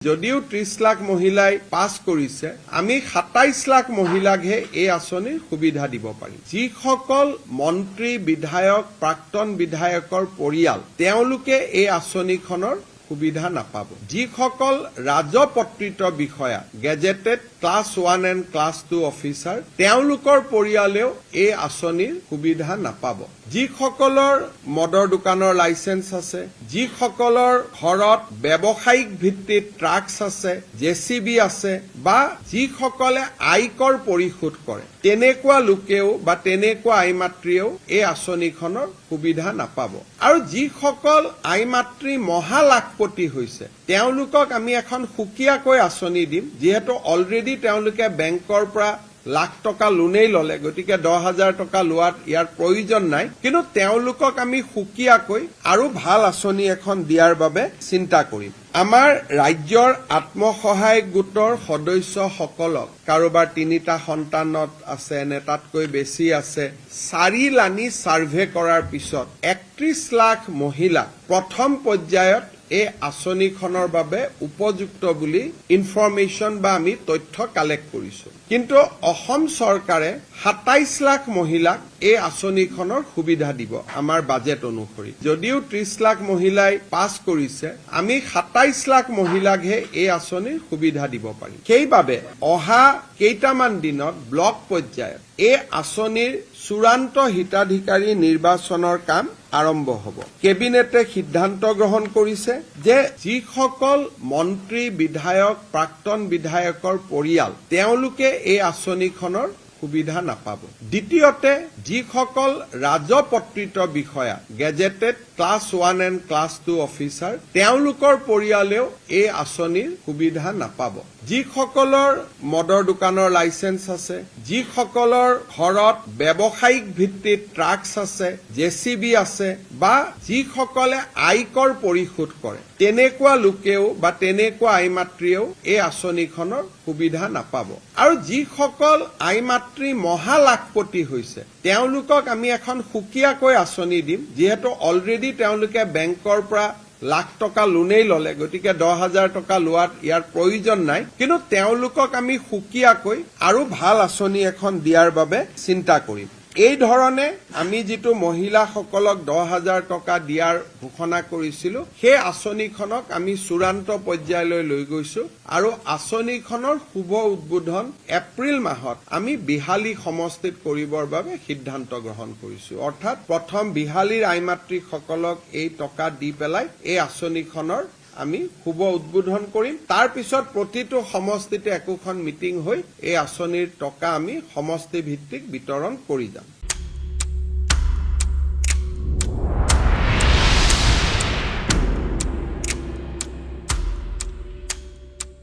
যদিও 30 লাখ মহিলাই পাছ কৰিছে আমি 27 লাখ মহিলাকহে এই আঁচনিৰ সুবিধা দিব পাৰিম যিসকল মন্ত্ৰী বিধায়ক প্ৰাক্তন বিধায়কৰ পৰিয়াল তেওঁলোকে এই আঁচনিখনৰ সুবিধা নাপাব যিসকল ৰাজপত্ৰিত বিষয়া gazetted class 1 and class 2 officer তেওঁলোকৰ পৰিয়ালেও এই আঁচনিৰ সুবিধা নাপাব যিসকলৰ মদৰ দোকানৰ লাইসেন্স আছে যিসকলৰ ঘৰত ব্যৱসায়িক ভিত্তিত ট্ৰাকছ আছে জেচিবি আছে বা যিসকলে আয়কৰ পৰিশোধ কৰে তেনেকুৱা লোকেও বা তেনেকুৱা আইমাতৃয়েও এই আঁচনিখনৰ সুবিধা নাপাব আৰু যিসকল আইমাতৃ মহালাখপতি হৈছে তেওঁলোকক আমি এখন সুকীয়াকৈ আঁচনি দিম যিহেতু অলৰেডি তেওঁলোকে বেংকৰ পৰা লাখ টকা লোনেই ললে গতিকে 10,000 টকা লোৱাত ইয়াৰ প্ৰয়োজন নাই কিন্তু তেওঁলোকক আমি সুকীয়াকৈ আৰু ভাল আঁচনি এখন দিয়াৰ বাবে চিন্তা কৰিম আমাৰ ৰাজ্যৰ আত্মসহায়ক গোটৰ সদস্যসকলক কাৰোবাৰ 3টা সন্তানত আছে নে তাতকৈ বেছি আছে 4 লানি সাৰ্ভে কৰাৰ পিছত 31 লাখ মহিলা প্ৰথম পৰ্যায়ত এই আঁচনিখনৰ বাবে উপযুক্ত বুলি ইনফৰমেশন বা আমি তথ্য কালেক্ট কৰিছো কিন্তু অসম চৰকাৰে 27 লাখ মহিলাক এই আঁচনিখনৰ সুবিধা দিব আমাৰ বাজেট অনুসৰি যদিও 30 লাখ মহিলাই পাছ কৰিছে আমি 27 লাখ মহিলাকহে এই আঁচনিৰ সুবিধা দিব পাৰিম সেইবাবে অহা কেইটামান দিনত ব্লক পৰ্যায়ত এই আঁচনিৰ চূড়ান্ত হিতাধিকাৰী নিৰ্বাচনৰ কাম আৰম্ভ হ'ব কেবিনেটে সিদ্ধান্ত গ্ৰহণ কৰিছে যে যিসকল মন্ত্ৰী বিধায়ক প্ৰাক্তন বিধায়কৰ পৰিয়াল তেওঁলোকে এই আঁচনিখনৰ সুবিধা নাপাব দ্বিতীয়তে যিসকল ৰাজপত্ৰিত বিষয়া gazetted class 1 and class 2 officer তেওঁলোকৰ পৰিয়ালেও এই আঁচনিৰ সুবিধা নাপাব যিসকলৰ মদৰ দোকানৰ লাইসেন্স আছে যিসকলৰ ঘৰত ব্যৱসায়িক ভিত্তিত ট্ৰাকছ আছে জেচিবি আছে বা যিসকলে আয়কৰ পৰিশোধ কৰে তেনেকুৱা লোকেও বা তেনেকুৱা আইমাতৃয়েও এই আঁচনিখনৰ সুবিধা নাপাব আৰু যিসকল আইমাতৃ মহালাখপতি হৈছে তেওঁলোকক আমি এখন সুকীয়াকৈ আঁচনি দিম যিহেতু অলৰেডি তেওঁলোকে বেংকৰ পৰা লাখ টকা লোনেই ললে গতিকে 10,000 টকা লোৱাত ইয়াৰ প্ৰয়োজন নাই কিন্তু তেওঁলোকক আমি সুকীয়াকৈ আৰু ভাল আঁচনি এখন দিয়াৰ বাবে চিন্তা কৰিম এই ধৰণে আমি যেটো মহিলাসকলক 10,000 টকা দিয়াৰ ঘোষণা কৰিছিলো সেই আঁচনিখনক আমি চূড়ান্ত পৰ্যায়লৈ লৈ গৈছো আৰু আঁচনিখনৰ শুভ উদ্বোধন এপ্ৰিল মাহত আমি বিহালী সমষ্টিত কৰিবৰ বাবে সিদ্ধান্ত গ্ৰহণ কৰিছো অৰ্থাৎ প্ৰথম বিহালীৰ আইমাতৃসকলক এই টকা দি পেলাই এই আঁচনিখনৰ আমি শুভ উদ্বোধন কৰিম তাৰ পিছত প্ৰতিটো সমষ্টিতে একোখন মিটিং হৈ এই আঁচনিৰ টকা আমি সমষ্টি ভিত্তিক বিতৰণ কৰি যাম